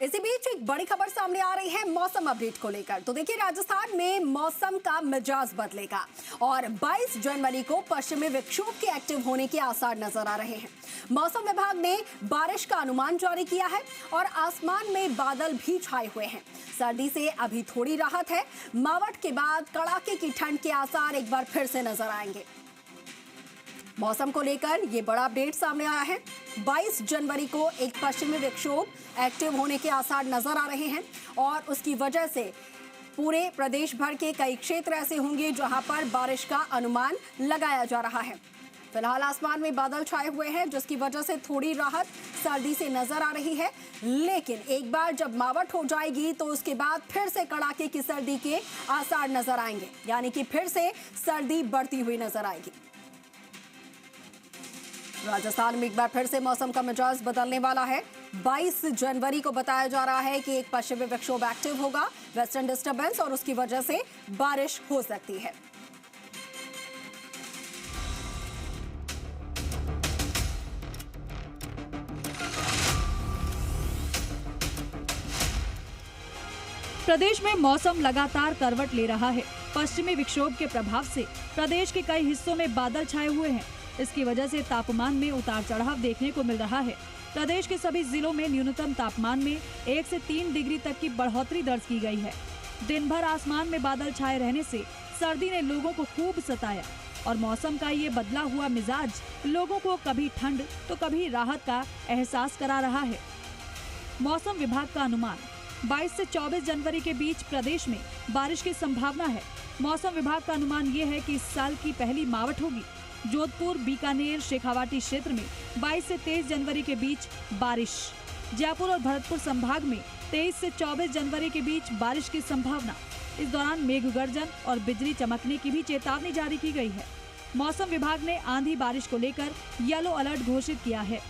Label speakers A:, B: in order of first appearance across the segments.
A: इसी बीच एक बड़ी खबर सामने आ रही है मौसम अपडेट को लेकर। तो देखिए, राजस्थान में मौसम का मिजाज बदलेगा और 22 जनवरी को पश्चिमी विक्षोभ के एक्टिव होने के आसार नजर आ रहे हैं। मौसम विभाग ने बारिश का अनुमान जारी किया है और आसमान में बादल भी छाए हुए हैं। सर्दी से अभी थोड़ी राहत है। मावठ के बाद कड़ाके की ठंड के आसार एक बार फिर से नजर आएंगे। मौसम को लेकर ये बड़ा अपडेट सामने आया है। 22 जनवरी को एक पश्चिमी विक्षोभ एक्टिव होने के आसार नजर आ रहे हैं और उसकी वजह से पूरे प्रदेश भर के कई क्षेत्र ऐसे होंगे जहां पर बारिश का अनुमान लगाया जा रहा है। फिलहाल आसमान में बादल छाए हुए हैं, जिसकी वजह से थोड़ी राहत सर्दी से नजर आ रही है। लेकिन एक बार जब मावठ हो जाएगी तो उसके बाद फिर से कड़ाके की सर्दी के आसार नजर आएंगे, यानी कि फिर से सर्दी बढ़ती हुई नजर आएगी। राजस्थान में एक बार फिर से मौसम का मिजाज बदलने वाला है। 22 जनवरी को बताया जा रहा है कि एक पश्चिमी विक्षोभ एक्टिव होगा, वेस्टर्न डिस्टर्बेंस, और उसकी वजह से बारिश हो सकती है।
B: प्रदेश में मौसम लगातार करवट ले रहा है। पश्चिमी विक्षोभ के प्रभाव से प्रदेश के कई हिस्सों में बादल छाए हुए हैं। इसकी वजह से तापमान में उतार चढ़ाव देखने को मिल रहा है। प्रदेश के सभी जिलों में न्यूनतम तापमान में 1 से 3 डिग्री तक की बढ़ोतरी दर्ज की गई है। दिन भर आसमान में बादल छाए रहने से सर्दी ने लोगों को खूब सताया और मौसम का ये बदला हुआ मिजाज लोगों को कभी ठंड तो कभी राहत का एहसास करा रहा है। मौसम विभाग का अनुमान 22 से 24 जनवरी के बीच प्रदेश में बारिश की संभावना है। मौसम विभाग का अनुमान ये है कि इस साल की पहली मावठ होगी। जोधपुर, बीकानेर, शेखावाटी क्षेत्र में 22 से 23 जनवरी के बीच बारिश। जयपुर और भरतपुर संभाग में 23 से 24 जनवरी के बीच बारिश की संभावना। इस दौरान मेघ गर्जन और बिजली चमकने की भी चेतावनी जारी की गई है। मौसम विभाग ने आंधी बारिश को लेकर येलो अलर्ट घोषित किया है।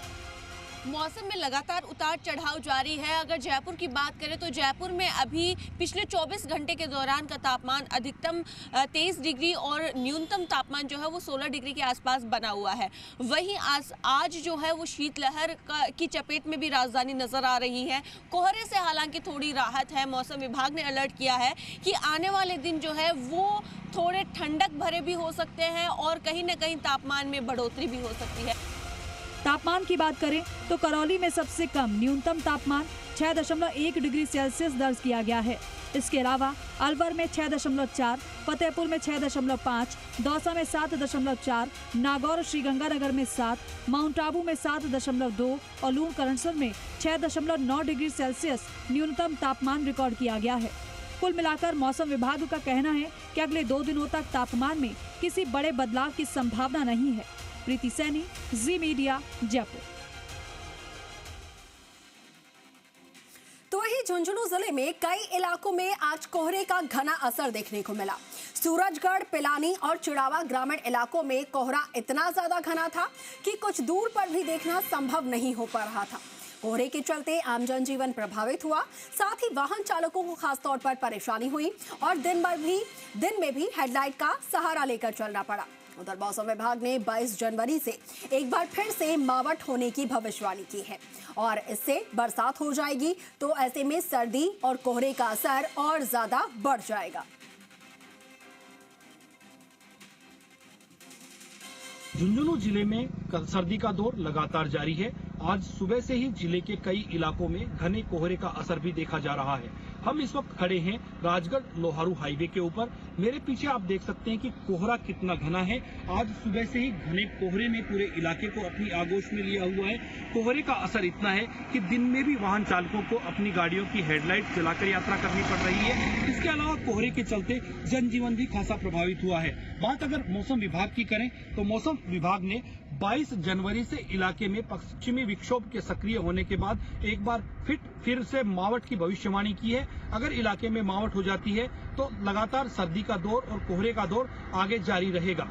C: मौसम में लगातार उतार चढ़ाव जारी है। अगर जयपुर की बात करें तो जयपुर में अभी पिछले 24 घंटे के दौरान का तापमान अधिकतम 23 डिग्री और न्यूनतम तापमान जो है वो 16 डिग्री के आसपास बना हुआ है। वहीं आज जो है वो शीतलहर की चपेट में भी राजधानी नजर आ रही है। कोहरे से हालांकि थोड़ी राहत है। मौसम विभाग ने अलर्ट किया है कि आने वाले दिन जो है वो थोड़े ठंडक भरे भी हो सकते हैं और कहीं न कहीं तापमान में बढ़ोतरी भी हो सकती है।
B: तापमान की बात करें तो करौली में सबसे कम न्यूनतम तापमान 6.1 डिग्री सेल्सियस दर्ज किया गया है। इसके अलावा अलवर में 6.4, फतेहपुर में 6.5, दौसा में 7.4, नागौर श्रीगंगानगर में 7, माउंट आबू में 7.2 और लूणकरणसर में 6.9 डिग्री सेल्सियस न्यूनतम तापमान रिकॉर्ड किया गया है। कुल मिलाकर मौसम विभाग का कहना है कि अगले 2 दिनों तक तापमान में किसी बड़े बदलाव की संभावना नहीं है। प्रीति सैनी, जी मीडिया, जयपुर।
A: तो वहीं झुंझुनू जिले में कई इलाकों में आज कोहरे का घना असर देखने को मिला। सूरजगढ़, पिलानी और चिड़ावा ग्रामीण इलाकों में कोहरा इतना ज्यादा घना था कि कुछ दूर पर भी देखना संभव नहीं हो पा रहा था। कोहरे के चलते आम जनजीवन प्रभावित हुआ, साथ ही वाहन चालकों को खासतौर पर परेशानी हुई और दिन में भी हेडलाइट का सहारा लेकर चलना पड़ा। उधर मौसम विभाग ने 22 जनवरी से एक बार फिर से मावठ होने की भविष्यवाणी की है और इससे बरसात हो जाएगी, तो ऐसे में सर्दी और कोहरे का असर और ज्यादा बढ़ जाएगा।
D: झुंझुनू जिले में सर्दी का दौर लगातार जारी है। आज सुबह से ही जिले के कई इलाकों में घने कोहरे का असर भी देखा जा रहा है। हम इस वक्त खड़े हैं राजगढ़ लोहारू हाईवे के ऊपर। मेरे पीछे आप देख सकते हैं कि कोहरा कितना घना है। आज सुबह से ही घने कोहरे ने पूरे इलाके को अपनी आगोश में लिया हुआ है। कोहरे का असर इतना है कि दिन में भी वाहन चालकों को अपनी गाड़ियों की हेडलाइट जलाकर यात्रा करनी पड़ रही है। इसके अलावा कोहरे के चलते जनजीवन भी खासा प्रभावित हुआ है। बात अगर मौसम विभाग की करें तो मौसम विभाग ने 22 जनवरी से इलाके में पश्चिमी विक्षोभ के सक्रिय होने के बाद एक बार फिर से मावठ की भविष्यवाणी की है। अगर इलाके में मावठ हो जाती है तो लगातार सर्दी का दौर और कोहरे का दौर आगे जारी रहेगा।